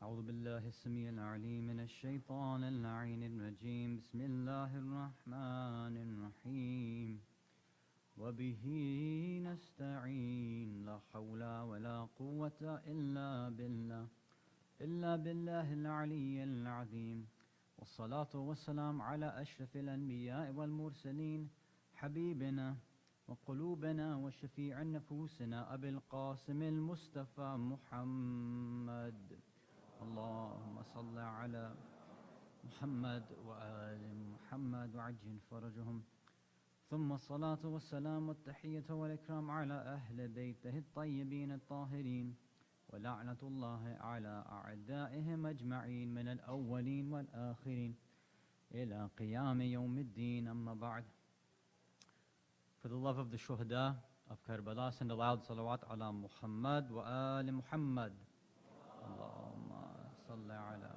أعوذ بالله السميع العليم من الشيطان اللعين الرجيم بسم الله الرحمن الرحيم وبه نستعين لا حول ولا قوة إلا بالله العلي العظيم والصلاة والسلام على أشرف الأنبياء والمرسلين حبيبنا وقلوبنا وشفيع نفوسنا أبي القاسم المصطفى محمد اللهم صل على محمد وآل محمد وعجل فرجهم ثم الصلاة والسلام والتحية والإكرام على أهل بيته الطيبين الطاهرين ولعنة الله على أعدائهم أجمعين من الأولين والآخرين إلى قيام يوم الدين أما بعد. For the love of the shuhada of Karbala, send a loud salawat ala Muhammad wa ali Muhammad. Allahumma salli ala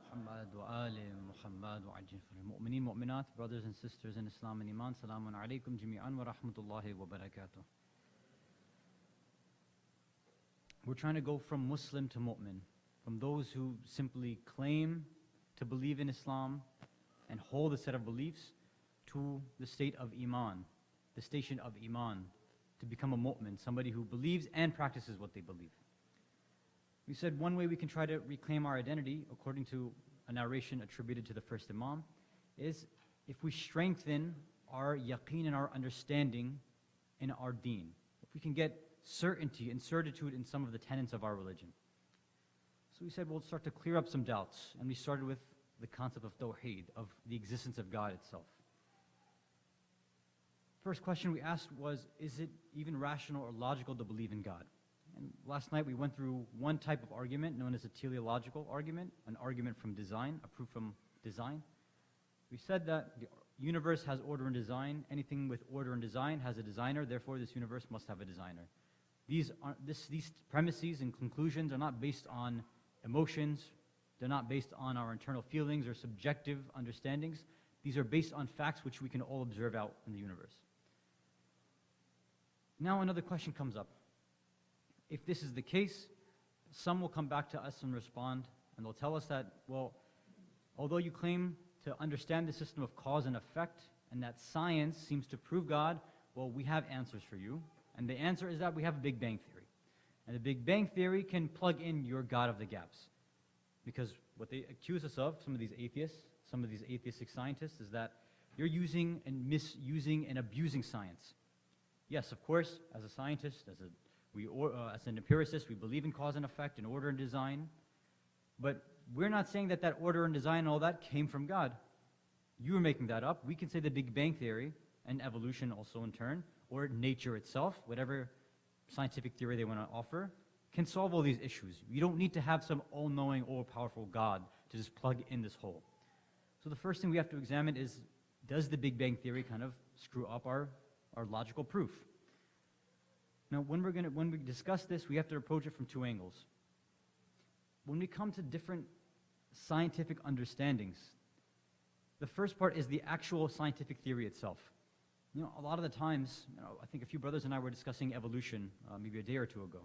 Muhammad wa ali Muhammad wa ajil for al-mu'mineen, mu'minat, brothers and sisters in Islam and Iman. Salamun alaykum jami'an wa rahmatullahi wa barakatuh. We're trying to go from Muslim to mu'min, from those who simply claim to believe in Islam and hold a set of beliefs, to the state of Iman, the station of Iman, to become a mu'min, somebody who believes and practices what they believe. We said one way we can try to reclaim our identity, according to a narration attributed to the first Imam, is if we strengthen our yaqeen and our understanding in our deen. If we can get certainty and certitude in some of the tenets of our religion. So we said we'll start to clear up some doubts, and we started with the concept of tawheed, of the existence of God itself. First question we asked was, is it even rational or logical to believe in God? And last night we went through one type of argument known as a teleological argument, an argument from design, a proof from design. We said that the universe has order and design. Anything with order and design has a designer, therefore this universe must have a designer. These premises and conclusions are not based on emotions, they're not based on our internal feelings or subjective understandings. These are based on facts which we can all observe out in the universe. Now another question comes up. If this is the case, some will come back to us and respond, and they'll tell us that, well, although you claim to understand the system of cause and effect, and that science seems to prove God, well, we have answers for you. And the answer is that we have a Big Bang Theory. And the Big Bang Theory can plug in your God of the gaps. Because what they accuse us of, some of these atheists, some of these atheistic scientists, is that you're using and misusing and abusing science. Yes, of course, as a scientist, as an empiricist, we believe in cause and effect and order and design. But we're not saying that that order and design and all that came from God. You were making that up. We can say the Big Bang Theory and evolution also in turn, or nature itself, whatever scientific theory they want to offer, can solve all these issues. You don't need to have some all-knowing, all-powerful God to just plug in this hole. So the first thing we have to examine is, does the Big Bang Theory kind of screw up our logical proof? Now, when we discuss this, we have to approach it from two angles. When we come to different scientific understandings, the first part is the actual scientific theory itself. You know, a lot of the times, I think a few brothers and I were discussing evolution maybe a day or two ago.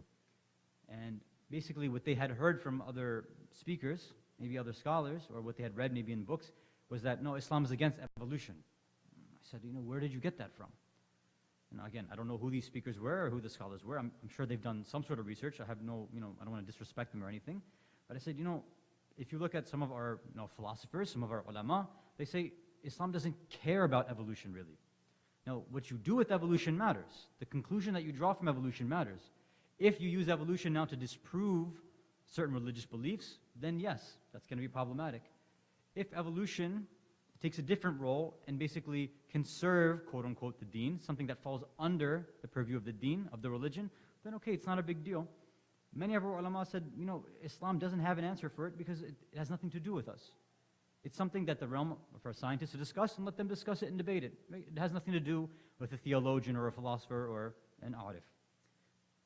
And basically what they had heard from other speakers, maybe other scholars, or what they had read maybe in books, was that, no, Islam is against evolution. I said, where did you get that from? And again, I don't know who these speakers were or who the scholars were. I'm sure they've done some sort of research. I have no, I don't want to disrespect them or anything. But I said, if you look at some of our philosophers, some of our ulama, they say Islam doesn't care about evolution really. Now, what you do with evolution matters. The conclusion that you draw from evolution matters. If you use evolution now to disprove certain religious beliefs, then yes, that's going to be problematic. If evolution takes a different role and basically can serve, quote unquote, the deen, something that falls under the purview of the deen, of the religion, then okay, it's not a big deal. Many of our ulama said, Islam doesn't have an answer for it because it has nothing to do with us. It's something that the realm for scientists to discuss, and let them discuss it and debate it. It has nothing to do with a theologian or a philosopher or an arif.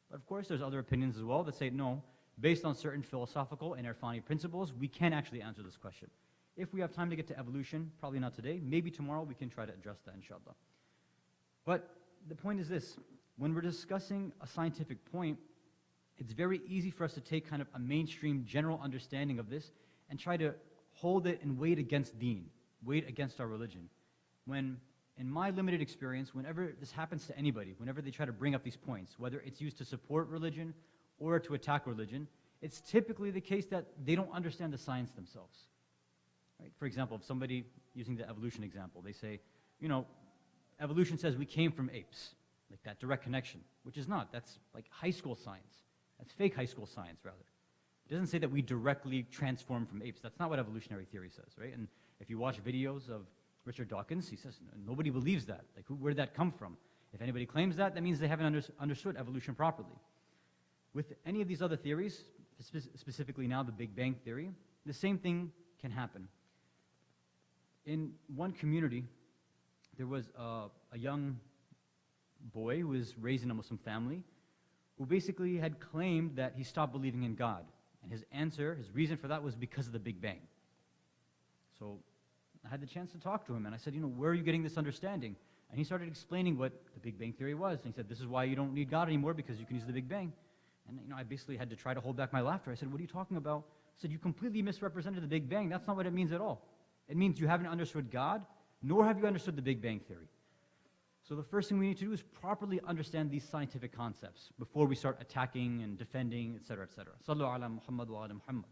But of course, there's other opinions as well that say, no, based on certain philosophical and irfani principles, we can actually answer this question. If we have time to get to evolution, probably not today, maybe tomorrow we can try to address that, inshallah. But the point is this: when we're discussing a scientific point, it's very easy for us to take kind of a mainstream general understanding of this and try to hold it and weigh it against deen, weigh it against our religion. When, in my limited experience, whenever this happens to anybody, whenever they try to bring up these points, whether it's used to support religion or to attack religion, it's typically the case that they don't understand the science themselves. Right? For example, if somebody, using the evolution example, they say, you know, evolution says we came from apes, like that direct connection, which is not. That's like high school science. That's fake high school science, rather. It doesn't say that we directly transformed from apes. That's not what evolutionary theory says, right? And if you watch videos of Richard Dawkins, he says, nobody believes that. Like, where did that come from? If anybody claims that, that means they haven't understood evolution properly. With any of these other theories, specifically now the Big Bang Theory, the same thing can happen. In one community, there was a young boy who was raised in a Muslim family who basically had claimed that he stopped believing in God. And his answer, his reason for that was because of the Big Bang. So I had the chance to talk to him, and I said, you know, where are you getting this understanding? And he started explaining what the Big Bang Theory was. And he said, this is why you don't need God anymore, because you can use the Big Bang. And you know, I basically had to try to hold back my laughter. I said, what are you talking about? I said, you completely misrepresented the Big Bang. That's not what it means at all. It means you haven't understood God, nor have you understood the Big Bang Theory. So the first thing we need to do is properly understand these scientific concepts before we start attacking and defending, etc., etc. Sallu ala Muhammad wa ala Muhammad.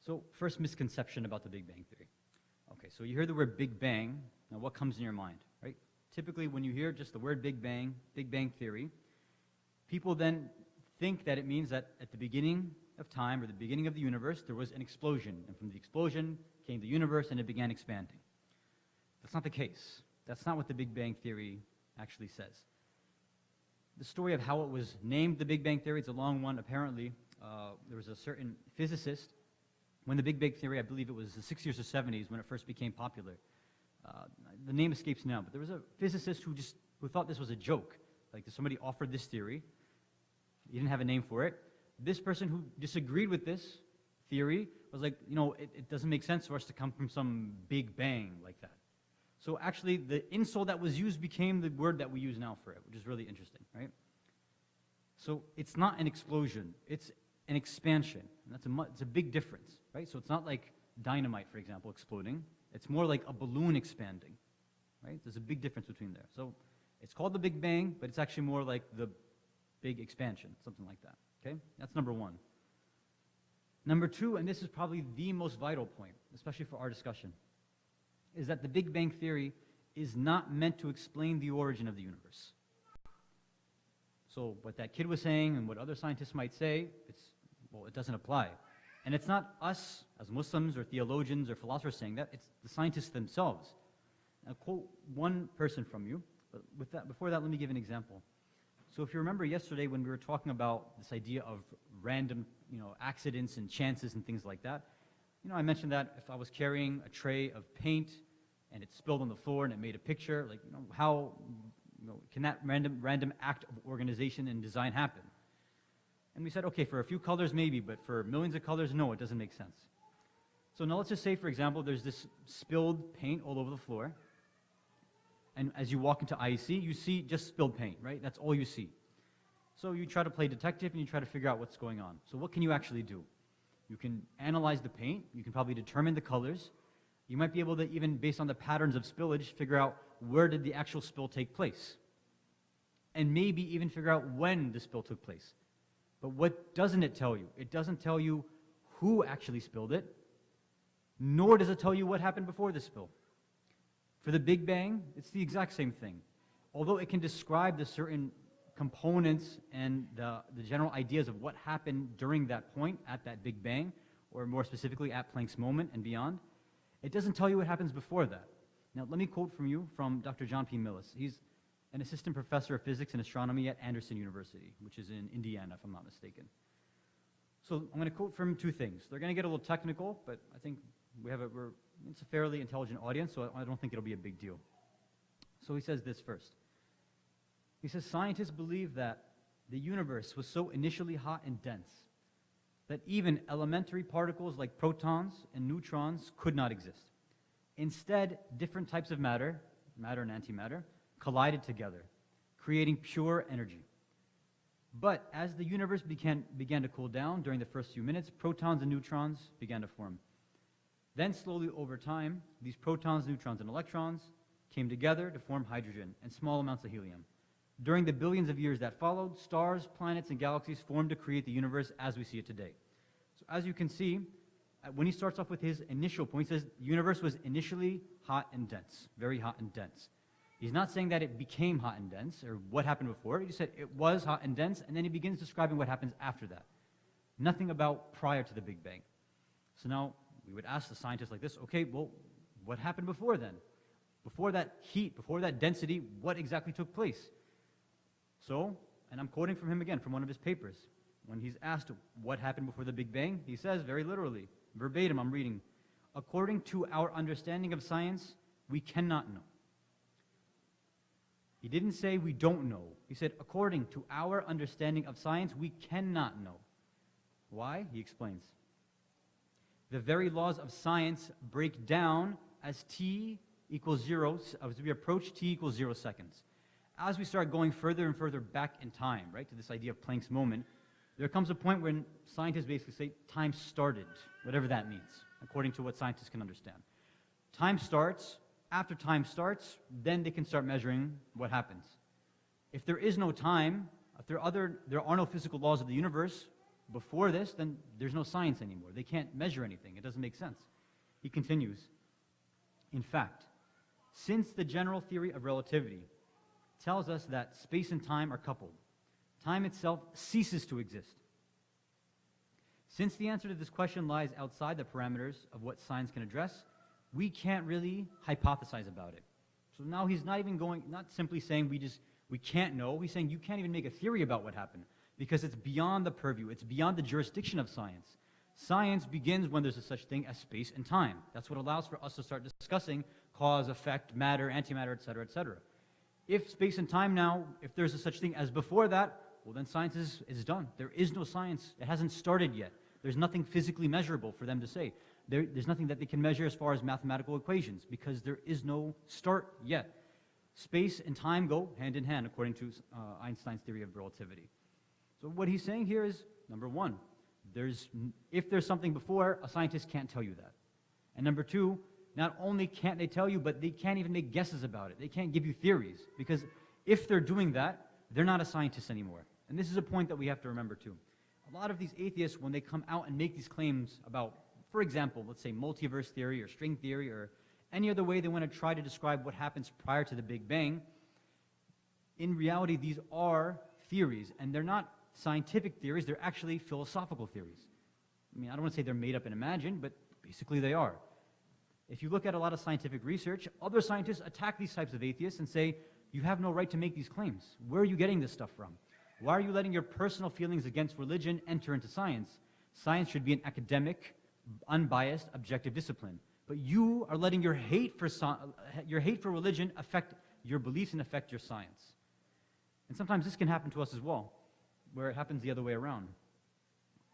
So first misconception about the Big Bang Theory. Okay, so you hear the word Big Bang. Now what comes in your mind, right? Typically when you hear just the word Big Bang Theory, people then think that it means that at the beginning of time, or the beginning of the universe, there was an explosion. And from the explosion came the universe, and it began expanding. That's not the case. That's not what the Big Bang Theory actually says. The story of how it was named the Big Bang Theory, it's a long one. Apparently, there was a certain physicist, when the Big Bang Theory, I believe it was the 60s or 70s when it first became popular. The name escapes now, but there was a physicist who thought this was a joke. Like, somebody offered this theory. He didn't have a name for it. This person who disagreed with this theory was like, you know, it doesn't make sense for us to come from some big bang like that. So actually, the insult that was used became the word that we use now for it, which is really interesting, right? So it's not an explosion, it's an expansion. And it's a big difference, right? So it's not like dynamite, for example, exploding. It's more like a balloon expanding, right? There's a big difference between there. So it's called the Big Bang, but it's actually more like the big expansion, something like that. Okay, that's number one. Number two, and this is probably the most vital point, especially for our discussion, is that the Big Bang Theory is not meant to explain the origin of the universe. So what that kid was saying and what other scientists might say, it doesn't apply. And it's not us as Muslims or theologians or philosophers saying that, it's the scientists themselves. I'll quote one person from you, but before that, let me give an example. So if you remember yesterday when we were talking about this idea of random, accidents and chances and things like that, I mentioned that if I was carrying a tray of paint and it spilled on the floor and it made a picture, how can that random act of organization and design happen? And we said, okay, for a few colors maybe, but for millions of colors, no, it doesn't make sense. So now let's just say, for example, there's this spilled paint all over the floor. And as you walk into IEC, you see just spilled paint, right? That's all you see. So you try to play detective and you try to figure out what's going on. So what can you actually do? You can analyze the paint. You can probably determine the colors. You might be able to, even based on the patterns of spillage, figure out where did the actual spill take place. And maybe even figure out when the spill took place. But what doesn't it tell you? It doesn't tell you who actually spilled it, nor does it tell you what happened before the spill. For the Big Bang, it's the exact same thing. Although it can describe the certain components and the general ideas of what happened during that point at that Big Bang, or more specifically at Planck's moment and beyond, it doesn't tell you what happens before that. Now, let me quote from Dr. John P. Millis. He's an assistant professor of physics and astronomy at Anderson University, which is in Indiana, if I'm not mistaken. So I'm going to quote from two things. They're going to get a little technical, but I think it's a fairly intelligent audience, so I don't think it'll be a big deal. So he says this first. He says, scientists believe that the universe was so initially hot and dense that even elementary particles like protons and neutrons could not exist. Instead, different types of matter, matter and antimatter, collided together, creating pure energy. But as the universe began to cool down during the first few minutes, protons and neutrons began to form. Then slowly over time, these protons, neutrons, and electrons came together to form hydrogen and small amounts of helium. During the billions of years that followed, stars, planets, and galaxies formed to create the universe as we see it today. So as you can see, when he starts off with his initial point, he says the universe was initially hot and dense, very hot and dense. He's not saying that it became hot and dense or what happened before. He just said it was hot and dense, and then he begins describing what happens after that. Nothing about prior to the Big Bang. So now we would ask the scientists like this, okay, well, what happened before then? Before that heat, before that density, what exactly took place? So, and I'm quoting from him again from one of his papers. When he's asked what happened before the Big Bang, he says very literally, verbatim, I'm reading, according to our understanding of science, we cannot know. He didn't say we don't know. He said, according to our understanding of science, we cannot know. Why? He explains. The very laws of science break down as t equals 0, as we approach t equals 0 seconds. As we start going further and further back in time, right, to this idea of Planck's moment, there comes a point when scientists basically say time started, whatever that means, according to what scientists can understand. Time starts. After time starts, then they can start measuring what happens. If there is no time, if there are no physical laws of the universe before this, then there's no science anymore. They can't measure anything. It doesn't make sense. He continues, in fact, since the general theory of relativity tells us that space and time are coupled, time itself ceases to exist. Since the answer to this question lies outside the parameters of what science can address, we can't really hypothesize about it. So now he's not simply saying we can't know. He's saying you can't even make a theory about what happened because it's beyond the purview. It's beyond the jurisdiction of science. Science begins when there's a such thing as space and time. That's what allows for us to start discussing cause, effect, matter, antimatter, etc., etc. If space and time now, if there's a such thing as before that, well then science is done. There is no science. It hasn't started yet. There's nothing physically measurable for them to say. There's nothing that they can measure as far as mathematical equations because there is no start yet. Space and time go hand in hand according to Einstein's theory of relativity. So what he's saying here is, number one, if there's something before, a scientist can't tell you that. And number two, not only can't they tell you, but they can't even make guesses about it. They can't give you theories because if they're doing that, they're not a scientist anymore. And this is a point that we have to remember too. A lot of these atheists, when they come out and make these claims about, for example, let's say multiverse theory or string theory or any other way they want to try to describe what happens prior to the Big Bang, in reality, these are theories, and they're not scientific theories, they're actually philosophical theories. I mean, I don't want to say they're made up and imagined, but basically they are. If you look at a lot of scientific research, other scientists attack these types of atheists and say, you have no right to make these claims. Where are you getting this stuff from? Why are you letting your personal feelings against religion enter into science? Science should be an academic, unbiased, objective discipline. But you are letting your hate for religion affect your beliefs and affect your science. And sometimes this can happen to us as well, where it happens the other way around.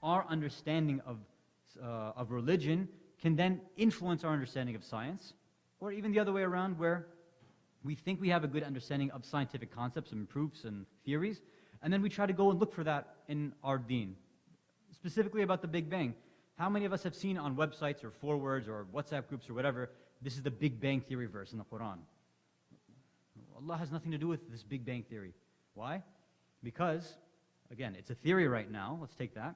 Our understanding of religion can then influence our understanding of science, or even the other way around, where we think we have a good understanding of scientific concepts and proofs and theories, and then we try to go and look for that in our deen. Specifically about the Big Bang. How many of us have seen on websites or forwards or WhatsApp groups or whatever, this is the Big Bang Theory verse in the Quran? Allah has nothing to do with this Big Bang Theory. Why? Because, again, it's a theory right now. Let's take that.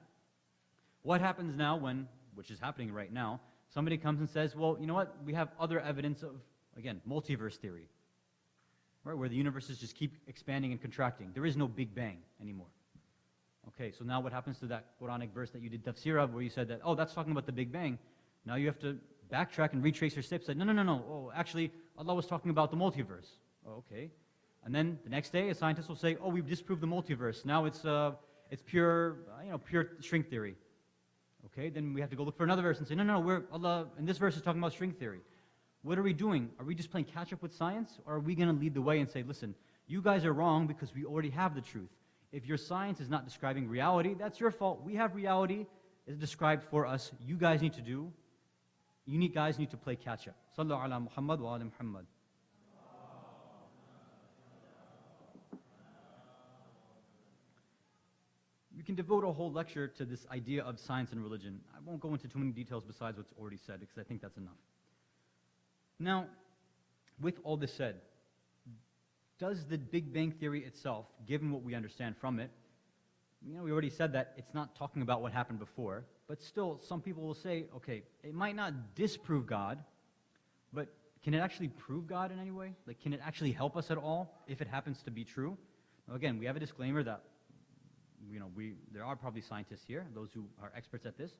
What happens now when, which is happening right now, somebody comes and says, well, you know what? We have other evidence of, again, multiverse theory, right, where the universes just keep expanding and contracting. There is no Big Bang anymore. Okay, so now what happens to that Quranic verse that you did tafsir of where you said that, oh, that's talking about the Big Bang. Now you have to backtrack and retrace your steps. Say, no. Oh, actually, Allah was talking about the multiverse. Oh, okay. And then the next day, a scientist will say, oh, we've disproved the multiverse. Now it's pure, pure string theory. Okay, then we have to go look for another verse and say, no, Allah, and this verse is talking about string theory. What are we doing? Are we just playing catch up with science? Or are we going to lead the way and say, listen, you guys are wrong because we already have the truth. If your science is not describing reality, that's your fault. We have reality. It's described for us. You guys need to play catch up. Sallu ala Muhammad wa ala Muhammad. can devote a whole lecture to this idea of science and religion. I won't go into too many details besides what's already said, because I think that's enough. Now, with all this said, does the Big Bang Theory itself, given what we understand from it, we already said that it's not talking about what happened before, but still, some people will say, okay, it might not disprove God, but can it actually prove God in any way? Like, can it actually help us at all if it happens to be true? Now, again, we have a disclaimer that, there are probably scientists here, those who are experts at this,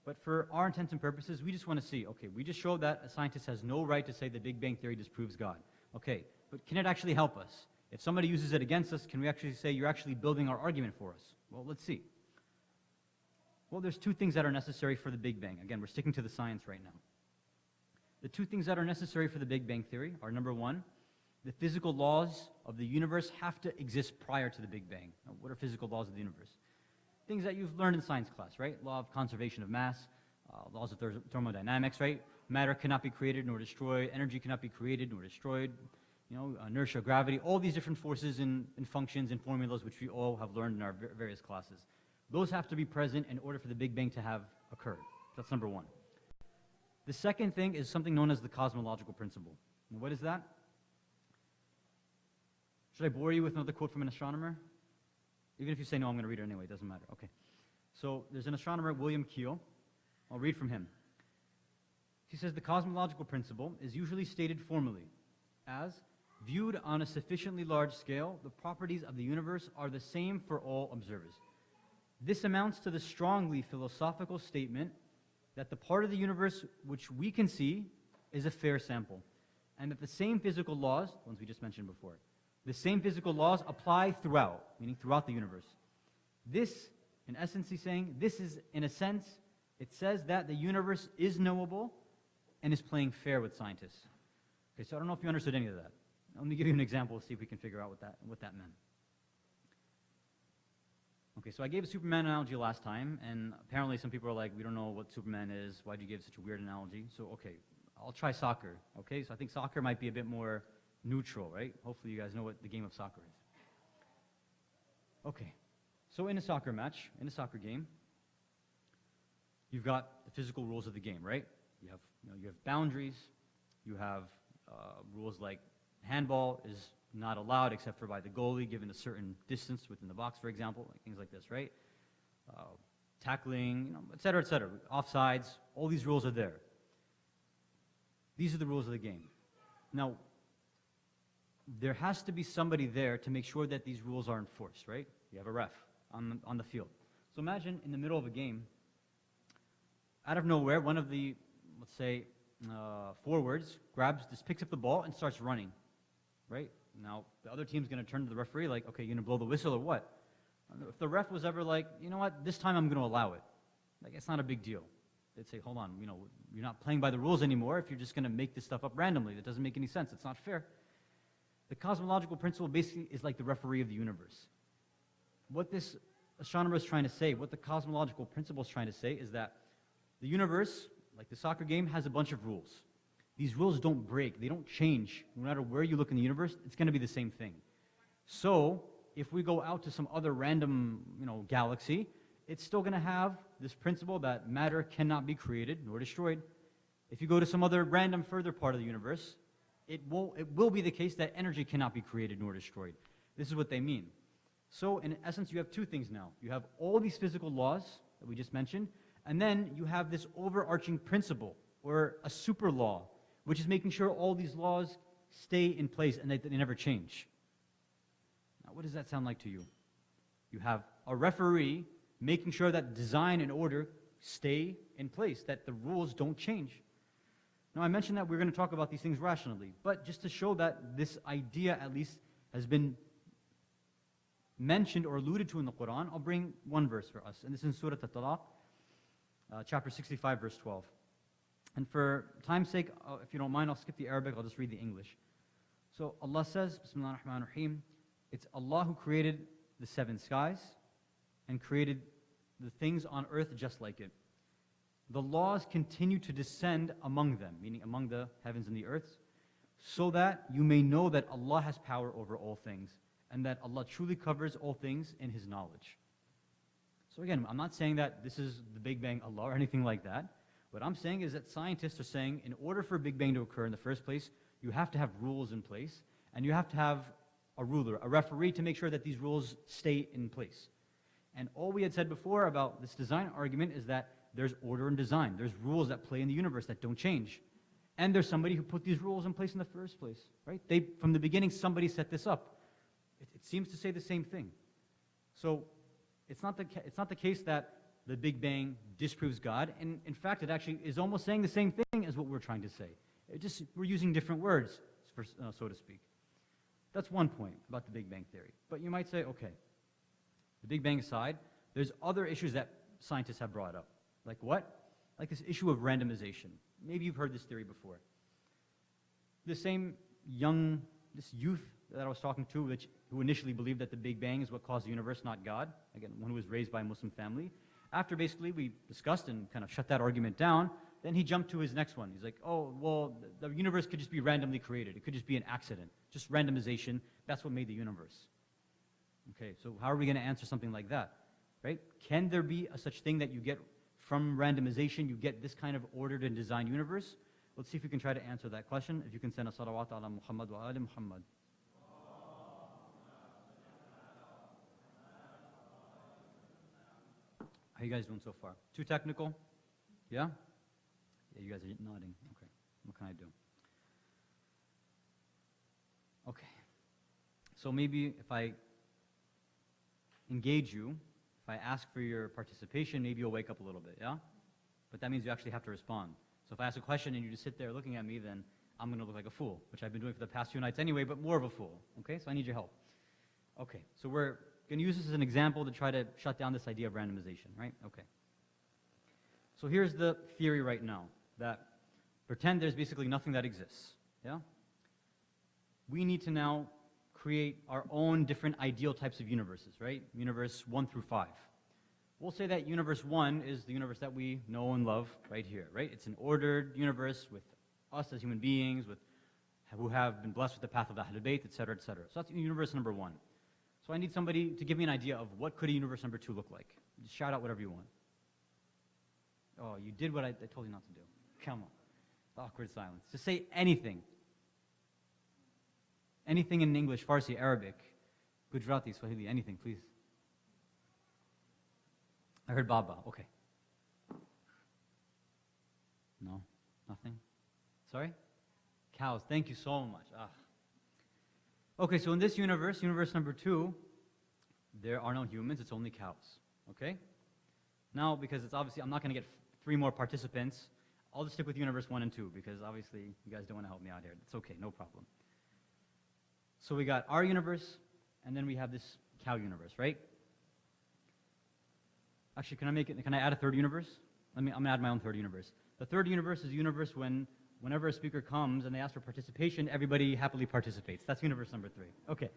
but for our intents and purposes, we just want to see, okay, we just showed that a scientist has no right to say the Big Bang Theory disproves God. Okay, but can it actually help us? If somebody uses it against us, can we actually say you're actually building our argument for us? Well, let's see. Well, there's two things that are necessary for the Big Bang. Again, we're sticking to the science right now. The two things that are necessary for the Big Bang Theory are, number one, the physical laws of the universe have to exist prior to the Big Bang. Now, what are physical laws of the universe? Things that you've learned in science class, right? Law of conservation of mass, laws of thermodynamics, right? Matter cannot be created nor destroyed. Energy cannot be created nor destroyed. Inertia, gravity, all these different forces and functions and formulas which we all have learned in our various classes. Those have to be present in order for the Big Bang to have occurred. That's number one. The second thing is something known as the cosmological principle. And what is that? Should I bore you with another quote from an astronomer? Even if you say no, I'm going to read it anyway. It doesn't matter. Okay. So there's an astronomer, William Keel. I'll read from him. He says, the cosmological principle is usually stated formally as, viewed on a sufficiently large scale, the properties of the universe are the same for all observers. This amounts to the strongly philosophical statement that the part of the universe which we can see is a fair sample, and that the same physical laws, the ones we just mentioned before, the same physical laws apply throughout, meaning throughout the universe. This, in essence, he's saying, this is, in a sense, it says that the universe is knowable and is playing fair with scientists. Okay, so I don't know if you understood any of that. Let me give you an example, see if we can figure out what that meant. Okay, so I gave a Superman analogy last time, and apparently some people are like, we don't know what Superman is, why'd you give such a weird analogy? So, okay, I'll try soccer, okay? So I think soccer might be a bit more neutral, right? Hopefully you guys know what the game of soccer is. Okay, so in a soccer match, in a soccer game, you've got the physical rules of the game, right? You have boundaries, you have rules like handball is not allowed except for by the goalie given a certain distance within the box, for example, like things like this, right? Tackling, et cetera, et cetera. Offsides, all these rules are there. These are the rules of the game. Now, there has to be somebody there to make sure that these rules are enforced, right? You have a ref on the field. So imagine in the middle of a game, out of nowhere, one of the, let's say, forwards picks up the ball and starts running, right? Now, the other team's going to turn to the referee like, okay, you're going to blow the whistle or what? If the ref was ever like, you know what, this time I'm going to allow it. Like, it's not a big deal. They'd say, hold on, you're not playing by the rules anymore if you're just going to make this stuff up randomly. That doesn't make any sense. It's not fair. The cosmological principle basically is like the referee of the universe. What this astronomer is trying to say, what the cosmological principle is trying to say is that the universe, like the soccer game, has a bunch of rules. These rules don't break. They don't change. No matter where you look in the universe, it's going to be the same thing. So if we go out to some other random galaxy, it's still going to have this principle that matter cannot be created nor destroyed. If you go to some other random further part of the universe, it will be the case that energy cannot be created nor destroyed. This is what they mean. So in essence, you have two things now. You have all these physical laws that we just mentioned, and then you have this overarching principle, or a super law, which is making sure all these laws stay in place and that they never change. Now, what does that sound like to you? You have a referee making sure that design and order stay in place, that the rules don't change. Now, I mentioned that we're going to talk about these things rationally, but just to show that this idea at least has been mentioned or alluded to in the Quran, I'll bring one verse for us, and this is in Surah At-Talaq, chapter 65, verse 12. And for time's sake, if you don't mind, I'll skip the Arabic, I'll just read the English. So Allah says, Bismillah ar-Rahman ar-Rahim, it's Allah who created the seven skies and created the things on earth just like it. The laws continue to descend among them, meaning among the heavens and the earths, so that you may know that Allah has power over all things, and that Allah truly covers all things in His knowledge. So again, I'm not saying that this is the Big Bang Allah or anything like that. What I'm saying is that scientists are saying in order for a Big Bang to occur in the first place, you have to have rules in place, and you have to have a ruler, a referee to make sure that these rules stay in place. And all we had said before about this design argument is that there's order in design. There's rules that play in the universe that don't change. And there's somebody who put these rules in place in the first place, right? From the beginning, somebody set this up. It seems to say the same thing. So it's not the case that the Big Bang disproves God. And in fact, it actually is almost saying the same thing as what we're trying to say. We're using different words, so to speak. That's one point about the Big Bang theory. But you might say, okay, the Big Bang aside, there's other issues that scientists have brought up. Like what? Like this issue of randomization. Maybe you've heard this theory before. This youth that I was talking to, who initially believed that the Big Bang is what caused the universe, not God, again, one who was raised by a Muslim family, after basically we discussed and kind of shut that argument down, then he jumped to his next one. He's like, oh, well, the universe could just be randomly created. It could just be an accident, just randomization. That's what made the universe. Okay, so how are we going to answer something like that, right? Can there be a such thing that you get from randomization, you get this kind of ordered and designed universe? Let's see if we can try to answer that question. If you can send a salawat ala Muhammad wa ali Muhammad. How are you guys doing so far? Too technical? Yeah? Yeah, you guys are nodding. Okay. What can I do? Okay. So maybe if I engage you, if I ask for your participation, maybe you'll wake up a little bit, yeah? But that means you actually have to respond. So if I ask a question and you just sit there looking at me, then I'm going to look like a fool, which I've been doing for the past few nights anyway, but more of a fool, okay? So I need your help. Okay, so we're going to use this as an example to try to shut down this idea of randomization, right? Okay. So here's the theory right now, that pretend there's basically nothing that exists, yeah? We need to now create our own different ideal types of universes, right? Universe 1 through 5. We'll say that universe 1 is the universe that we know and love right here, right? It's an ordered universe with us as human beings, who have been blessed with the path of Ahlul Bayt, etc., etc. So that's universe number 1. So I need somebody to give me an idea of what could a universe number 2 look like. Just shout out whatever you want. Oh, you did what I told you not to do. Come on. The awkward silence. Just say anything. Anything in English, Farsi, Arabic, Gujarati, Swahili, anything, please. I heard Baba. Okay. No? Nothing? Sorry? Cows. Thank you so much. Ah. Okay, so in this universe, universe number 2, there are no humans, it's only cows. Okay? Now, because it's obviously, I'm not going to get 3 more participants, I'll just stick with universe 1 and 2, because obviously you guys don't want to help me out here. It's okay, no problem. So we got our universe, and then we have this cow universe, right? Actually, can I add a 3rd universe? I'm going to add my own 3rd universe. The 3rd universe is a universe whenever a speaker comes and they ask for participation, everybody happily participates. That's universe number 3. Okay.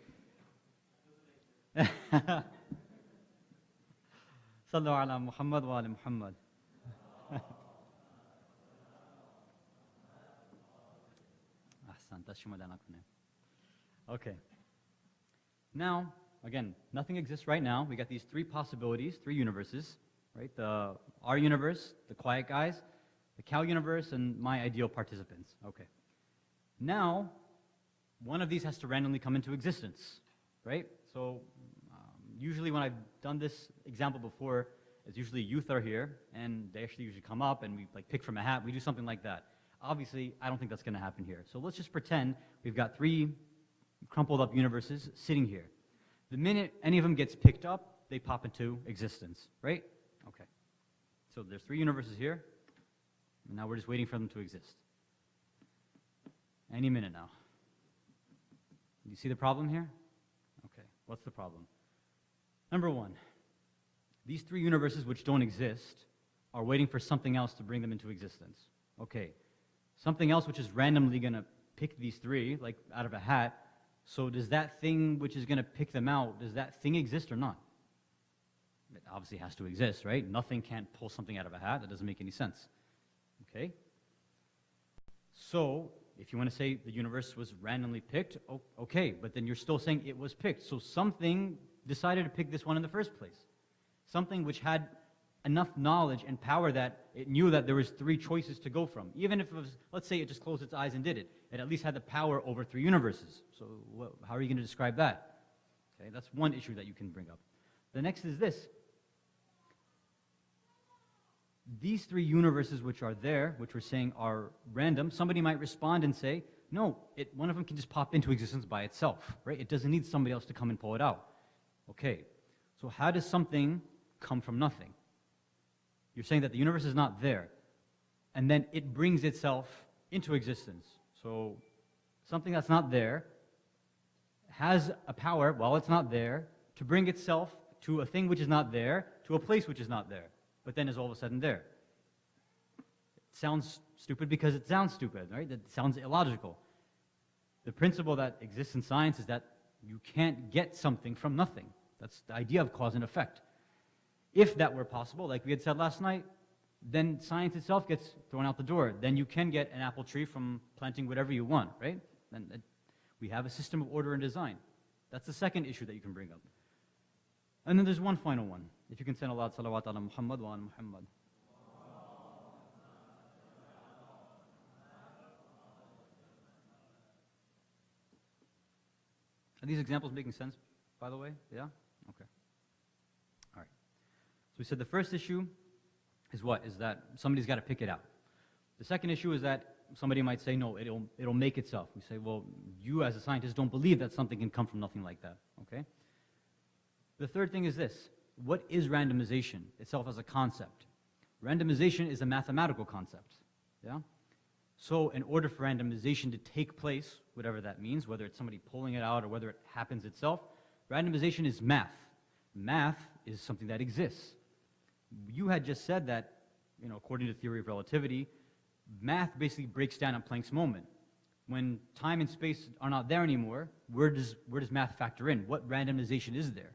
Sallu ala Muhammad wa ali Muhammad. Okay. Now, again, nothing exists right now. We got these 3 possibilities, 3 universes, right? Our universe, the quiet guys, the cow universe, and my ideal participants. Okay. Now, one of these has to randomly come into existence, right? So, usually when I've done this example before, it's usually youth are here, and they actually usually come up, and we pick from a hat. We do something like that. Obviously, I don't think that's going to happen here. So let's just pretend we've got 3 crumpled up universes sitting here. The minute any of them gets picked up, they pop into existence, right? Okay. So there's 3 universes here, and now we're just waiting for them to exist. Any minute now. Do you see the problem here? Okay, what's the problem? Number 1, these 3 universes which don't exist are waiting for something else to bring them into existence. Okay, something else which is randomly going to pick these 3, like out of a hat. So does that thing which is going to pick them out, does that thing exist or not? It obviously has to exist, right? Nothing can't pull something out of a hat. That doesn't make any sense. Okay? So, if you want to say the universe was randomly picked, okay, but then you're still saying it was picked. So something decided to pick this one in the first place. Something which had enough knowledge and power that it knew that there was 3 choices to go from. Even if it was, let's say it just closed its eyes and did it, it at least had the power over 3 universes. So how are you going to describe that? Okay, that's one issue that you can bring up. The next is this. These 3 universes which are there, which we're saying are random, somebody might respond and say, no, one of them can just pop into existence by itself, right? It doesn't need somebody else to come and pull it out. Okay, so how does something come from nothing? You're saying that the universe is not there, and then it brings itself into existence. So something that's not there has a power, while it's not there, to bring itself to a thing which is not there, to a place which is not there, but then is all of a sudden there. It sounds stupid because it sounds stupid, right? That sounds illogical. The principle that exists in science is that you can't get something from nothing. That's the idea of cause and effect. If that were possible, like we had said last night, then science itself gets thrown out the door. Then you can get an apple tree from planting whatever you want, right? And we have a system of order and design. That's the second issue that you can bring up. And then there's one final one. If you can send a lot salawat ala Muhammad wa ala Muhammad. Are these examples making sense, by the way? Yeah? Okay. All right. So we said the first issue is what? Is that somebody's got to pick it out. The second issue is that somebody might say, no, it'll make itself. We say, well, you as a scientist don't believe that something can come from nothing like that, okay? The third thing is this. What is randomization itself as a concept? Randomization is a mathematical concept, yeah? So in order for randomization to take place, whatever that means, whether it's somebody pulling it out or whether it happens itself, randomization is math. Math is something that exists. You had just said that, according to the theory of relativity, math basically breaks down on Planck's moment. When time and space are not there anymore, where does math factor in? What randomization is there?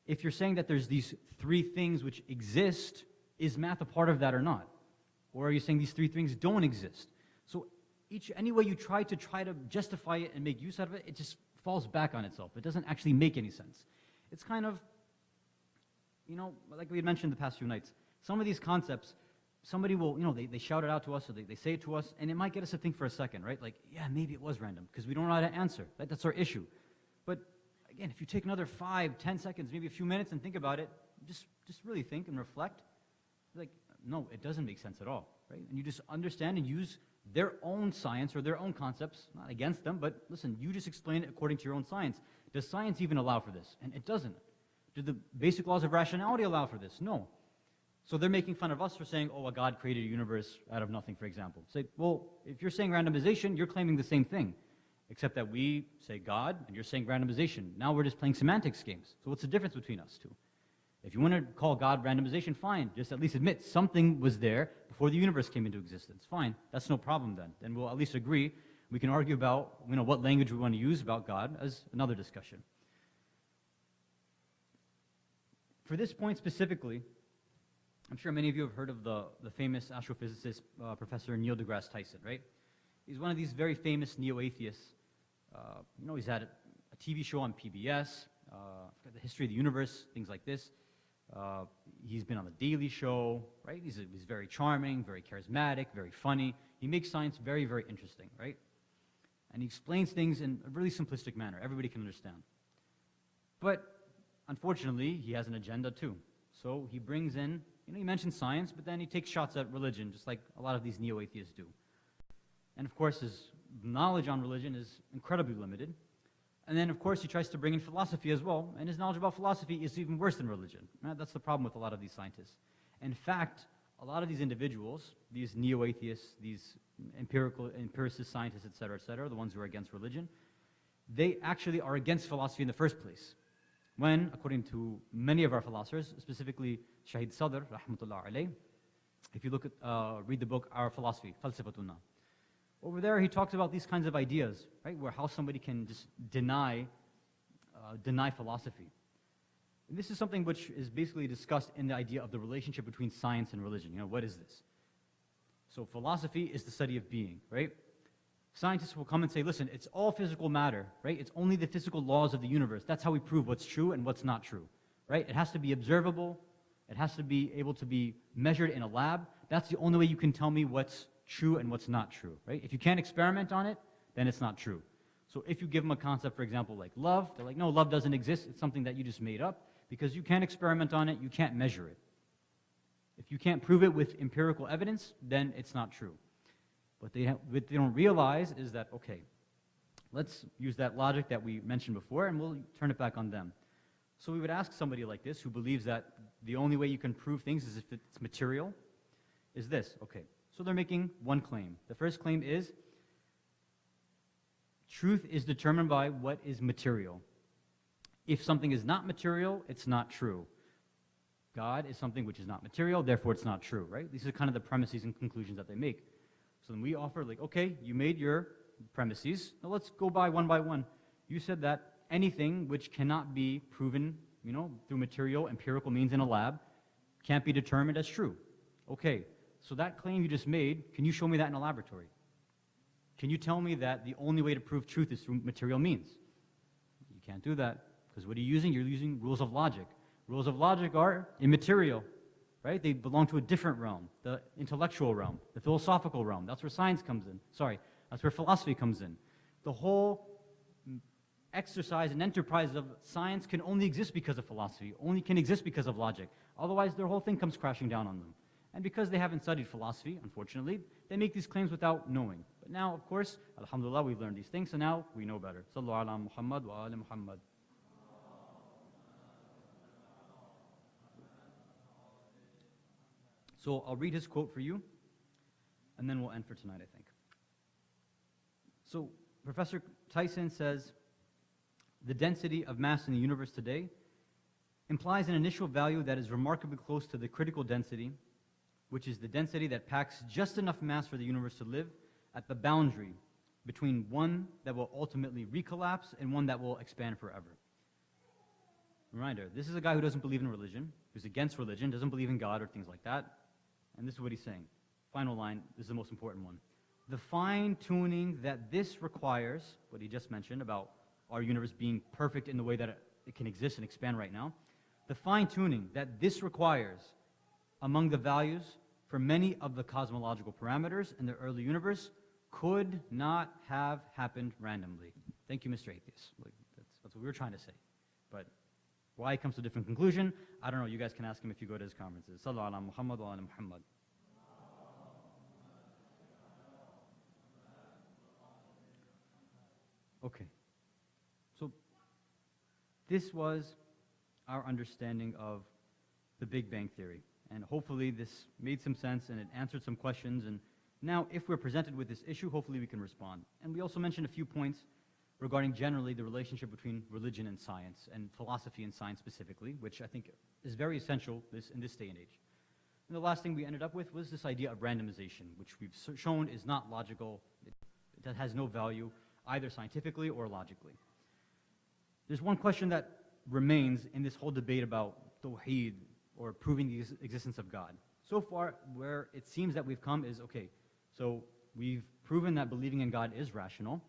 If you're saying that there's these 3 things which exist, is math a part of that or not? Or are you saying these 3 things don't exist? So any way you try to justify it and make use out of it, it just falls back on itself. It doesn't actually make any sense. It's kind of, like we had mentioned the past few nights, some of these concepts, somebody will, they shout it out to us, or they say it to us, and it might get us to think for a second, right? Like, yeah, maybe it was random, because we don't know how to answer. Right? That's our issue. But again, if you take another 5, 10 seconds, maybe a few minutes and think about it, just really think and reflect, like, no, it doesn't make sense at all, right? And you just understand and use their own science or their own concepts, not against them, but listen, you just explain it according to your own science. Does science even allow for this? And it doesn't. Do the basic laws of rationality allow for this? No. So they're making fun of us for saying, oh, a God created a universe out of nothing, for example. Say, well, if you're saying randomization, you're claiming the same thing, except that we say God, and you're saying randomization. Now we're just playing semantics games. So what's the difference between us two? If you want to call God randomization, fine. Just at least admit something was there before the universe came into existence. Fine. That's no problem then. Then we'll at least agree. We can argue about what language we want to use about God as another discussion. For this point specifically, I'm sure many of you have heard of the famous astrophysicist, Professor Neil deGrasse Tyson, right? He's one of these very famous neo-atheists. He's had a TV show on PBS, the history of the universe, things like this. He's been on The Daily Show, right? He's very charming, very charismatic, very funny. He makes science very, very interesting, right? And he explains things in a really simplistic manner. Everybody can understand. But unfortunately, he has an agenda too. So he brings in, he mentions science, but then he takes shots at religion, just like a lot of these neo-atheists do. And of course, his knowledge on religion is incredibly limited. And then, of course, he tries to bring in philosophy as well, and his knowledge about philosophy is even worse than religion. Right? That's the problem with a lot of these scientists. In fact, a lot of these individuals, these neo-atheists, these empiricist scientists, et cetera, the ones who are against religion, they actually are against philosophy in the first place. When, according to many of our philosophers, specifically Sayyid Sadr, rahmatullah alayh, if you read the book, Our Philosophy, Falsafatuna, over there he talks about these kinds of ideas, right, where how somebody can just deny philosophy. And this is something which is basically discussed in the idea of the relationship between science and religion. What is this? So philosophy is the study of being, right? Scientists will come and say, listen, it's all physical matter, right? It's only the physical laws of the universe. That's how we prove what's true and what's not true. right? It has to be observable. It has to be able to be measured in a lab. That's the only way you can tell me what's true and what's not true, right? If you can't experiment on it, then it's not true. So if you give them a concept, for example, like love, they're like, no, love doesn't exist. It's something that you just made up because you can't experiment on it. You can't measure it. If you can't prove it with empirical evidence, then it's not true. What they don't realize is that, okay, let's use that logic that we mentioned before, and we'll turn it back on them. So we would ask somebody like this who believes that the only way you can prove things is if it's material, is this. Okay, so they're making one claim. The first claim is truth is determined by what is material. If something is not material, it's not true. God is something which is not material, therefore it's not true, right? These are kind of the premises and conclusions that they make. So then we offer, like, okay, you made your premises. Now let's go by one. You said that anything which cannot be proven, through material, empirical means in a lab, can't be determined as true. Okay, so that claim you just made, can you show me that in a laboratory? Can you tell me that the only way to prove truth is through material means? You can't do that, because what are you using? You're using rules of logic. Rules of logic are immaterial, right? They belong to a different realm, the intellectual realm, the philosophical realm. That's where science comes in. That's where philosophy comes in. The whole exercise and enterprise of science can only exist because of philosophy, only can exist because of logic. Otherwise, their whole thing comes crashing down on them. And because they haven't studied philosophy, unfortunately, they make these claims without knowing. But now, of course, alhamdulillah, we've learned these things, so now we know better. Sallu ala Muhammad wa ala Muhammad. So I'll read his quote for you, and then we'll end for tonight, I think. So Professor Tyson says, the density of mass in the universe today implies an initial value that is remarkably close to the critical density, which is the density that packs just enough mass for the universe to live at the boundary between one that will ultimately recollapse and one that will expand forever. Reminder, this is a guy who doesn't believe in religion, who's against religion, doesn't believe in God or things like that. And this is what he's saying. Final line, this is the most important one. The fine-tuning that this requires, what he just mentioned about our universe being perfect in the way that it can exist and expand right now, the fine-tuning that this requires among the values for many of the cosmological parameters in the early universe could not have happened randomly. Thank you, Mr. Atheist. That's what we were trying to say. But why he comes to a different conclusion, I don't know. You guys can ask him if you go to his conferences. Sallu ala Muhammad wa ala Muhammad. Okay. So this was our understanding of the Big Bang Theory. And hopefully this made some sense and it answered some questions. And now if we're presented with this issue, hopefully we can respond. And we also mentioned a few points regarding generally the relationship between religion and science, and philosophy and science specifically, which I think is very essential in this day and age. And the last thing we ended up with was this idea of randomization, which we've shown is not logical. It has no value, either scientifically or logically. There's one question that remains in this whole debate about Tawheed, or proving the existence of God. So far, where it seems that we've come is, okay, so we've proven that believing in God is rational.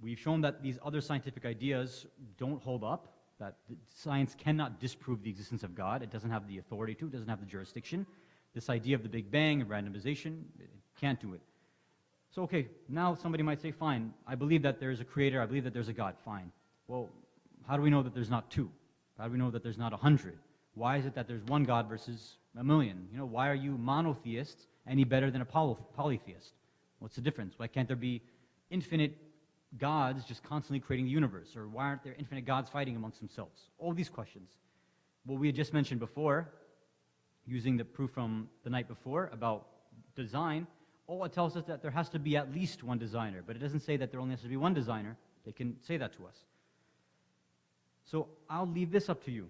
We've shown that these other scientific ideas don't hold up, that science cannot disprove the existence of God. It doesn't have the authority to, it doesn't have the jurisdiction. This idea of the Big Bang and randomization, it can't do it. So, okay, now somebody might say, fine, I believe that there's a creator, I believe that there's a God, fine. Well, how do we know that there's not two? How do we know that there's not 100? Why is it that there's one God versus a million? Why are you monotheists any better than a polytheist? What's the difference? Why can't there be infinite gods just constantly creating the universe? Or why aren't there infinite gods fighting amongst themselves? All these questions. What we had just mentioned before, using the proof from the night before about design, all it tells us that there has to be at least one designer, but it doesn't say that there only has to be one designer. They can say that to us. So I'll leave this up to you.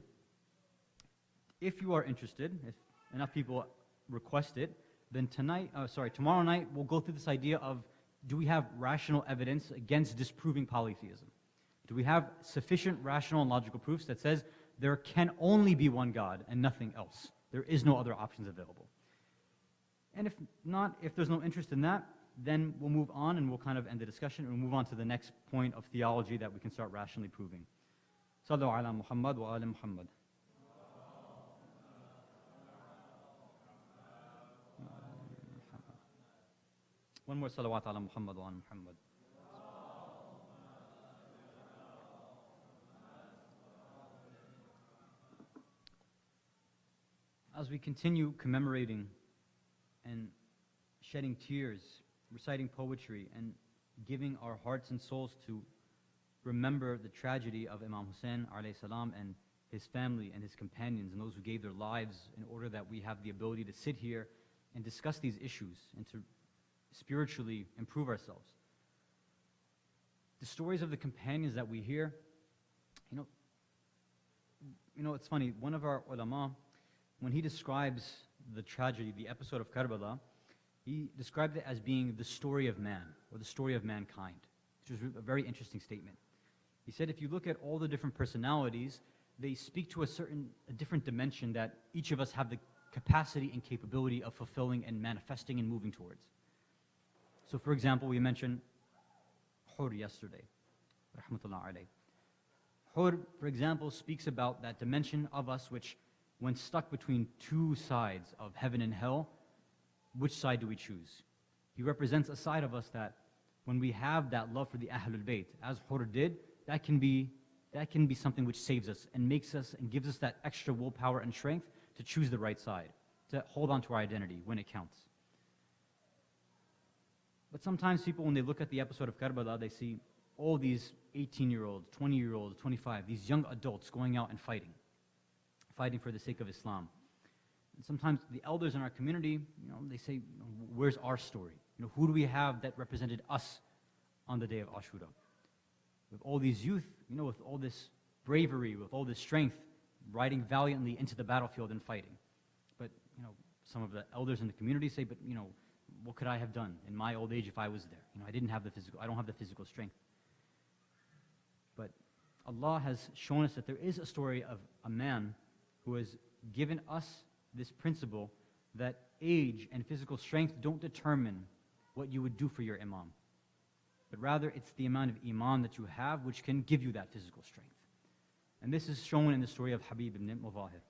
If you are interested, if enough people request it, then tomorrow night we'll go through this idea of, do we have rational evidence against disproving polytheism? Do we have sufficient rational and logical proofs that says there can only be one God and nothing else? There is no other options available. And if not, if there's no interest in that, then we'll move on and we'll kind of end the discussion and we'll move on to the next point of theology that we can start rationally proving. Sallu ala Muhammad wa ala Muhammad. One more salawat ala Muhammad wa ala Muhammad. As we continue commemorating and shedding tears, reciting poetry, and giving our hearts and souls to remember the tragedy of Imam Hussein alayhi salam and his family and his companions and those who gave their lives in order that we have the ability to sit here and discuss these issues and to spiritually improve ourselves. The stories of the companions that we hear, you know, it's funny, one of our ulama, when he describes the tragedy, the episode of Karbala, he described it as being the story of man, or the story of mankind, which was a very interesting statement. He said if you look at all the different personalities, they speak to a different dimension that each of us have the capacity and capability of fulfilling and manifesting and moving towards. So for example, we mentioned Hur yesterday, rahmatullah alayh. Hur, for example, speaks about that dimension of us which, when stuck between two sides of heaven and hell, which side do we choose? He represents a side of us that when we have that love for the Ahlul Bayt, as Hur did, that can be something which saves us and makes us and gives us that extra willpower and strength to choose the right side, to hold on to our identity when it counts. But sometimes people, when they look at the episode of Karbala, they see all these 18-year-olds, 20-year-olds, 25, these young adults going out and fighting for the sake of Islam. And sometimes the elders in our community, they say, where's our story? Who do we have that represented us on the day of Ashura? With all these youth, with all this bravery, with all this strength, riding valiantly into the battlefield and fighting. But, some of the elders in the community say, but, what could I have done in my old age if I was there? I don't have the physical strength. But Allah has shown us that there is a story of a man who has given us this principle that age and physical strength don't determine what you would do for your imam. But rather, it's the amount of iman that you have which can give you that physical strength. And this is shown in the story of Habib ibn Mudahir.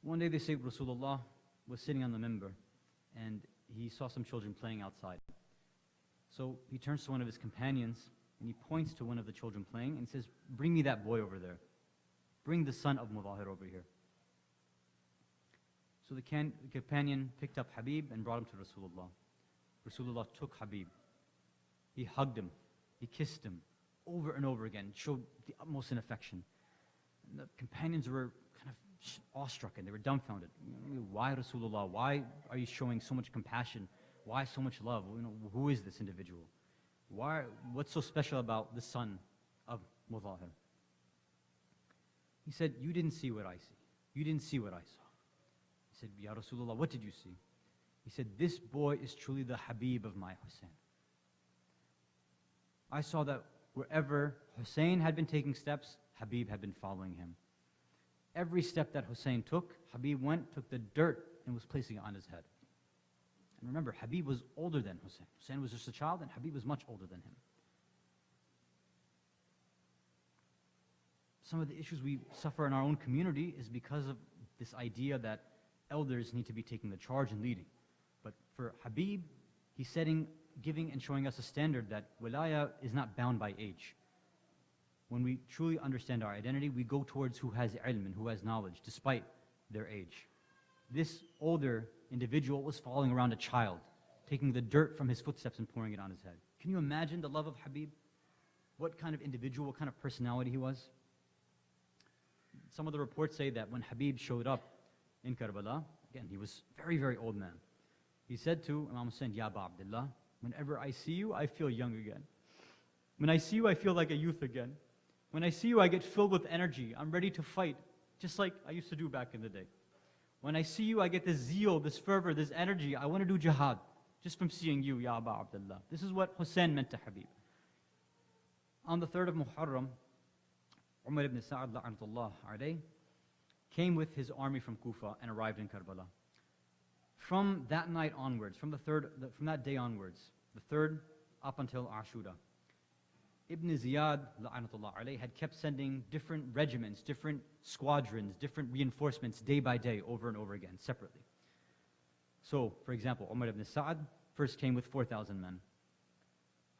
One day they say Rasulullah was sitting on the minbar and he saw some children playing outside. So he turns to one of his companions and he points to one of the children playing and says, bring me that boy over there. Bring the son of Mudahir over here. So the companion picked up Habib and brought him to Rasulullah. Rasulullah took Habib. He hugged him. He kissed him over and over again, showed the utmost in affection. And the companions were kind of awestruck and they were dumbfounded. Why Rasulullah? Why are you showing so much compassion? Why so much love? Who is this individual? What's so special about the son of Mudahir? He said, you didn't see what I see. You didn't see what I saw. He said, Ya Rasulullah, what did you see? He said, this boy is truly the Habib of my Hussein. I saw that wherever Hussein had been taking steps, Habib had been following him. Every step that Hussein took, Habib went, took the dirt, and was placing it on his head. And remember, Habib was older than Hussein. Hussein was just a child, and Habib was much older than him. Some of the issues we suffer in our own community is because of this idea that elders need to be taking the charge and leading. But for Habib, he's giving and showing us a standard that wilaya is not bound by age. When we truly understand our identity, we go towards who has ilm and who has knowledge, despite their age. This older individual was following around a child, taking the dirt from his footsteps and pouring it on his head. Can you imagine the love of Habib? What kind of individual, what kind of personality he was? Some of the reports say that when Habib showed up in Karbala, again, he was a very, very old man. He said to Imam Hussein, Ya Aba Abdullah, whenever I see you, I feel young again. When I see you, I feel like a youth again. When I see you, I get filled with energy. I'm ready to fight, just like I used to do back in the day. When I see you, I get this zeal, this fervor, this energy. I want to do jihad, just from seeing you, Ya Aba Abdullah. This is what Hussein meant to Habib. On the 3rd of Muharram, Umar ibn Sa'ad la'anatullah alayh came with his army from Kufa and arrived in Karbala. From that night onwards, from that day onwards, the 3rd up until Ashura, Ibn Ziyad la'anatullah alayh had kept sending different regiments, different squadrons, different reinforcements day by day, over and over again, separately. So, for example, Umar ibn Sa'ad first came with 4,000 men.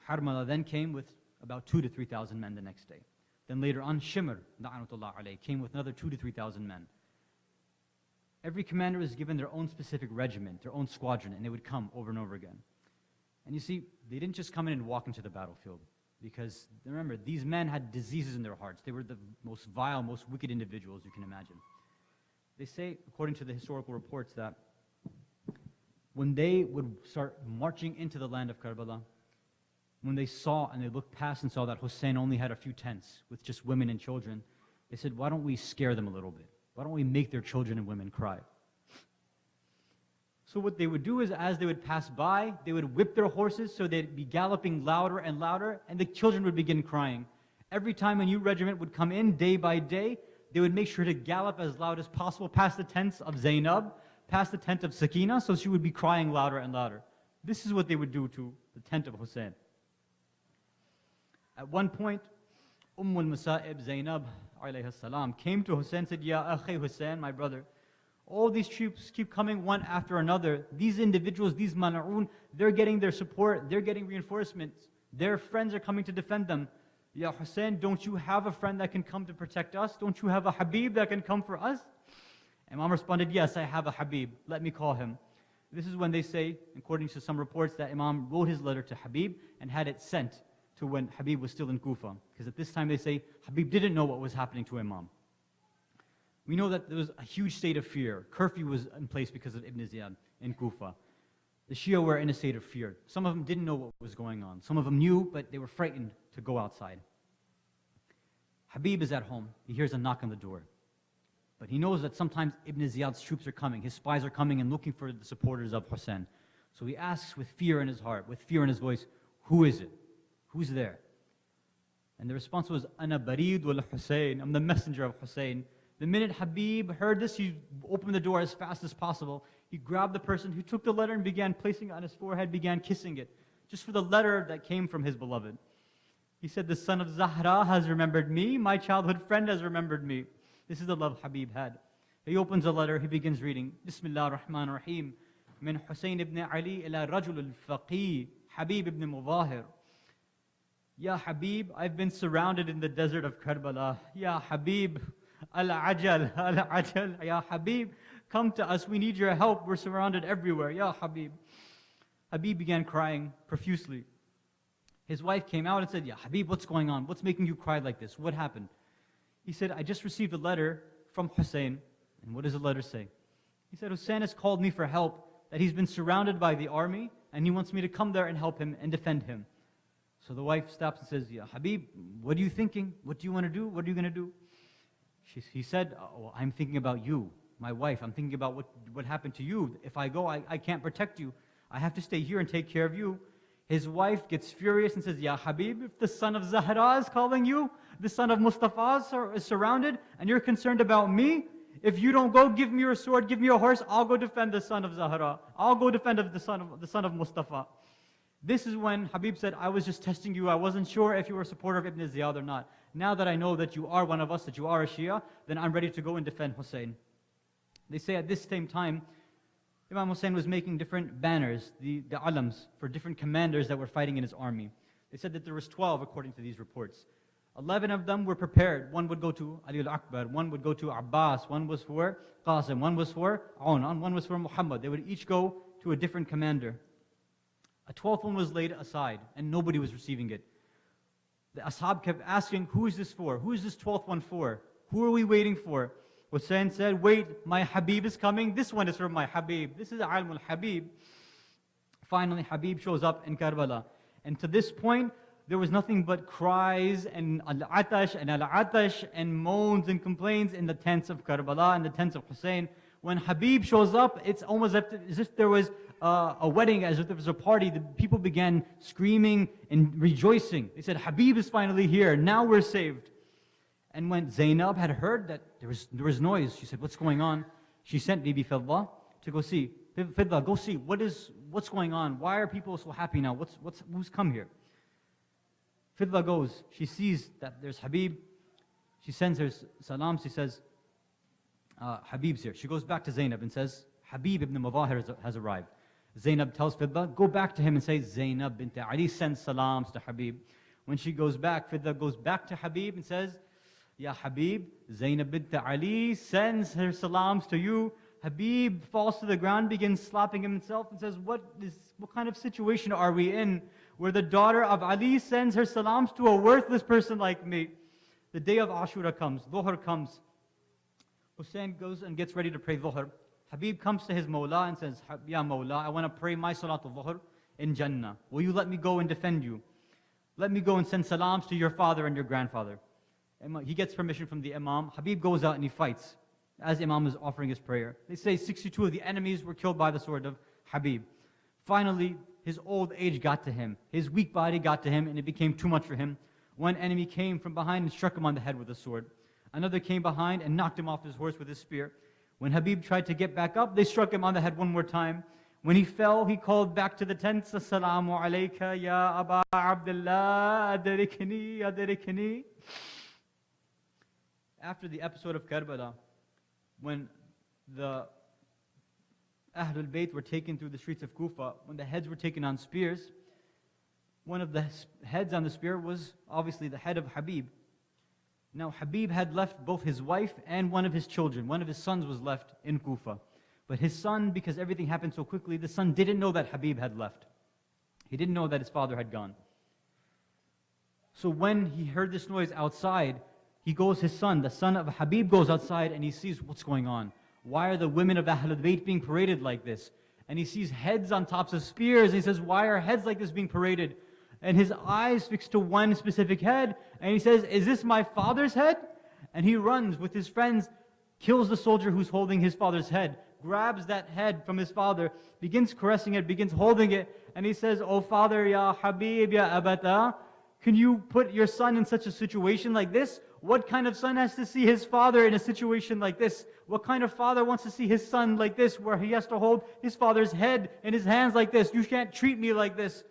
Harmala then came with about 2,000 to 3,000 men the next day. Then later on, Shimr, la'anatullah alayh, came with another 2,000 to 3,000 men. Every commander was given their own specific regiment, their own squadron, and they would come over and over again. And you see, they didn't just come in and walk into the battlefield, because remember, these men had diseases in their hearts. They were the most vile, most wicked individuals you can imagine. They say, according to the historical reports, that when they would start marching into the land of Karbala, when they saw and they looked past and saw that Hussein only had a few tents with just women and children, they said, why don't we scare them a little bit? Why don't we make their children and women cry? So what they would do is, as they would pass by, they would whip their horses so they'd be galloping louder and louder, and the children would begin crying. Every time a new regiment would come in, day by day, they would make sure to gallop as loud as possible past the tents of Zainab, past the tent of Sakina, so she would be crying louder and louder. This is what they would do to the tent of Hussein. At one point, al-Masa'ib Zainab alayhi salam came to Hussein and said, Ya akhi Hussein, my brother, all these troops keep coming one after another. These individuals, these man'oon, they're getting their support, they're getting reinforcements. Their friends are coming to defend them. Ya Hussein, don't you have a friend that can come to protect us? Don't you have a Habib that can come for us? Imam responded, yes, I have a Habib. Let me call him. This is when they say, according to some reports, that Imam wrote his letter to Habib and had it sent to when Habib was still in Kufa. Because at this time they say Habib didn't know what was happening to Imam. We know that there was a huge state of fear. Curfew was in place because of Ibn Ziyad in Kufa. The Shia were in a state of fear. Some of them didn't know what was going on. Some of them knew, but they were frightened to go outside. Habib is at home. He hears a knock on the door. But he knows that sometimes Ibn Ziyad's troops are coming. His spies are coming and looking for the supporters of Hussein. So he asks with fear in his heart, with fear in his voice, who is it? Who's there? And the response was, Ana Barid wal Hussein. I'm the messenger of Hussein. The minute Habib heard this, he opened the door as fast as possible. He grabbed the person who took the letter and began placing it on his forehead, began kissing it, just for the letter that came from his beloved. He said, the son of Zahra has remembered me. My childhood friend has remembered me. This is the love Habib had. He opens the letter, he begins reading, Bismillah ar-Rahman ar-Rahim. Min Hussein ibn Ali ila Rajul al-Faqih, Habib ibn Mudahir. Ya Habib, I've been surrounded in the desert of Karbala. Ya Habib, al-Ajal, al-Ajal. Ya Habib, come to us, we need your help. We're surrounded everywhere. Ya Habib. Habib began crying profusely. His wife came out and said, Ya Habib, what's going on? What's making you cry like this? What happened? He said, I just received a letter from Hussein. And what does the letter say? He said, Hussein has called me for help, that he's been surrounded by the army, and he wants me to come there and help him and defend him. So the wife stops and says, Ya Habib, what are you thinking? What do you want to do? What are you going to do? He said, oh, I'm thinking about you, my wife. I'm thinking about what happened to you. If I go, I can't protect you. I have to stay here and take care of you. His wife gets furious and says, Ya Habib, if the son of Zahra is calling you, the son of Mustafa is surrounded, and you're concerned about me, if you don't go, give me your sword, give me your horse, I'll go defend the son of Zahra. I'll go defend the son of Mustafa. This is when Habib said, I was just testing you. I wasn't sure if you were a supporter of Ibn Ziyad or not. Now that I know that you are one of us, that you are a Shia, then I'm ready to go and defend Hussein. They say at this same time, Imam Hussein was making different banners, the alams, for different commanders that were fighting in his army. They said that there was 12 according to these reports. 11 of them were prepared. One would go to Ali al-Akbar, one would go to Abbas, one was for Qasim, one was for Aun, one was for Muhammad. They would each go to a different commander. A 12th one was laid aside, and nobody was receiving it. The ashab kept asking, who is this for? Who is this 12th one for? Who are we waiting for? Hussein said, wait, my Habib is coming. This one is for my Habib. This is Alim al-Habib. Finally, Habib shows up in Karbala. And to this point, there was nothing but cries and al-atash and moans and complaints in the tents of Karbala and the tents of Hussein. When Habib shows up, it's almost as if there was a wedding, as if there was a party. The people began screaming and rejoicing. They said, Habib is finally here. Now we're saved. And when Zainab had heard that there was noise, she said, what's going on? She sent Bibi Fidda to go see. Fidda, go see. What's going on? Why are people so happy now? Who's come here? Fidda goes. She sees that there's Habib. She sends her salam. She says, Habib's here. She goes back to Zainab and says, Habib ibn Mudahir has arrived. Zainab tells Fidda, go back to him and say, Zainab bint Ali sends salams to Habib. When she goes back, Fidda goes back to Habib and says, Ya Habib, Zainab bint Ali sends her salams to you. Habib falls to the ground, begins slapping himself and says, what kind of situation are we in where the daughter of Ali sends her salams to a worthless person like me? The day of Ashura comes, Dhuhr comes. Hussein goes and gets ready to pray Dhuhr. Habib comes to his Mawla and says, Ya Mawla, I want to pray my Salatul Dhuhr in Jannah. Will you let me go and defend you? Let me go and send salams to your father and your grandfather. He gets permission from the Imam. Habib goes out and he fights as Imam is offering his prayer. They say 62 of the enemies were killed by the sword of Habib. Finally, his old age got to him. His weak body got to him and it became too much for him. One enemy came from behind and struck him on the head with a sword. Another came behind and knocked him off his horse with his spear. When Habib tried to get back up, they struck him on the head one more time. When he fell, he called back to the tents, Assalamu alayka ya Aba Abdullah, adarikni, adarikni. After the episode of Karbala, when the Ahlul Bayt were taken through the streets of Kufa, when the heads were taken on spears, one of the heads on the spear was obviously the head of Habib. Now Habib had left both his wife and one of his children. One of his sons was left in Kufa. But his son, because everything happened so quickly, the son didn't know that Habib had left. He didn't know that his father had gone. So when he heard this noise outside, his son, the son of Habib, goes outside and he sees what's going on. Why are the women of Ahlul Bayt being paraded like this? And he sees heads on tops of spears. And he says, why are heads like this being paraded? And his eyes fixed to one specific head. And he says, is this my father's head? And he runs with his friends, kills the soldier who's holding his father's head, grabs that head from his father, begins caressing it, begins holding it. And he says, oh father, ya Habib, ya Abata, can you put your son in such a situation like this? What kind of son has to see his father in a situation like this? What kind of father wants to see his son like this, where he has to hold his father's head in his hands like this? You can't treat me like this.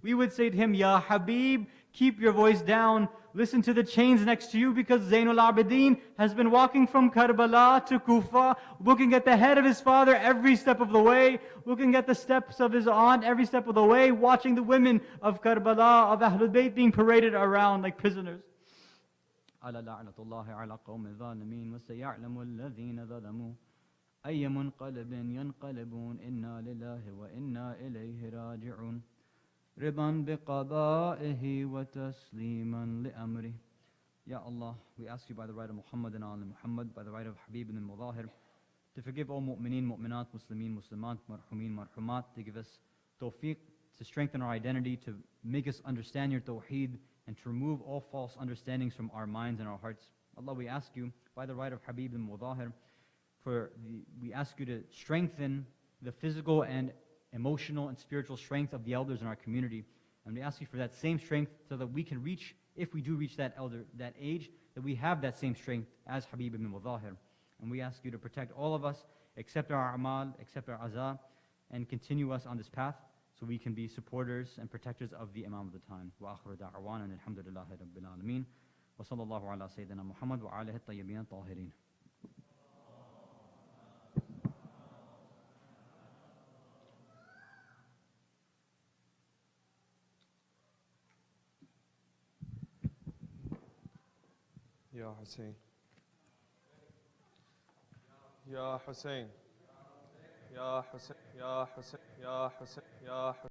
We would say to him, Ya Habib, keep your voice down. Listen to the chains next to you, because Zainul Abidin has been walking from Karbala to Kufa, looking at the head of his father every step of the way, looking at the steps of his aunt every step of the way, watching the women of Karbala, of Ahlul Bayt, being paraded around like prisoners. على لعنة الله على قوم الظالمين وسيعلم الذين ظلموا أي منقلب ينقلبون إنا لله وإنا إليه راجعون رضا بقضائه وتسليما لأمره. Ya Allah, we ask you by the right of Muhammad and Ali Muhammad, by the right of Habib and Mudahir, to forgive all mu'mineen, mu'minat, muslimin, muslimat, marhumin, marhumat, to give us tawfiq, to strengthen our identity, to make us understand your tawheed, and to remove all false understandings from our minds and our hearts. Allah, we ask you, by the right of Habib and Mudahir, we ask you to strengthen the physical and emotional and spiritual strength of the elders in our community. And we ask you for that same strength so that we can reach, if we do reach that age, that we have that same strength as Habib ibn Mudahir. And we ask you to protect all of us, accept our a'mal, accept our azab, and continue us on this path, so we can be supporters and protectors of the Imam of the time. Wa akhiru da'wana alhamdulillahi rabbil alameen. Wa sallallahu ala Sayyidina Muhammad wa alihi at-tayyibin at-tahirin. Ya Hussein. Ya Hussein. Ya Hussein. Ya Hussein. Ya Hussein. Ya Hussein.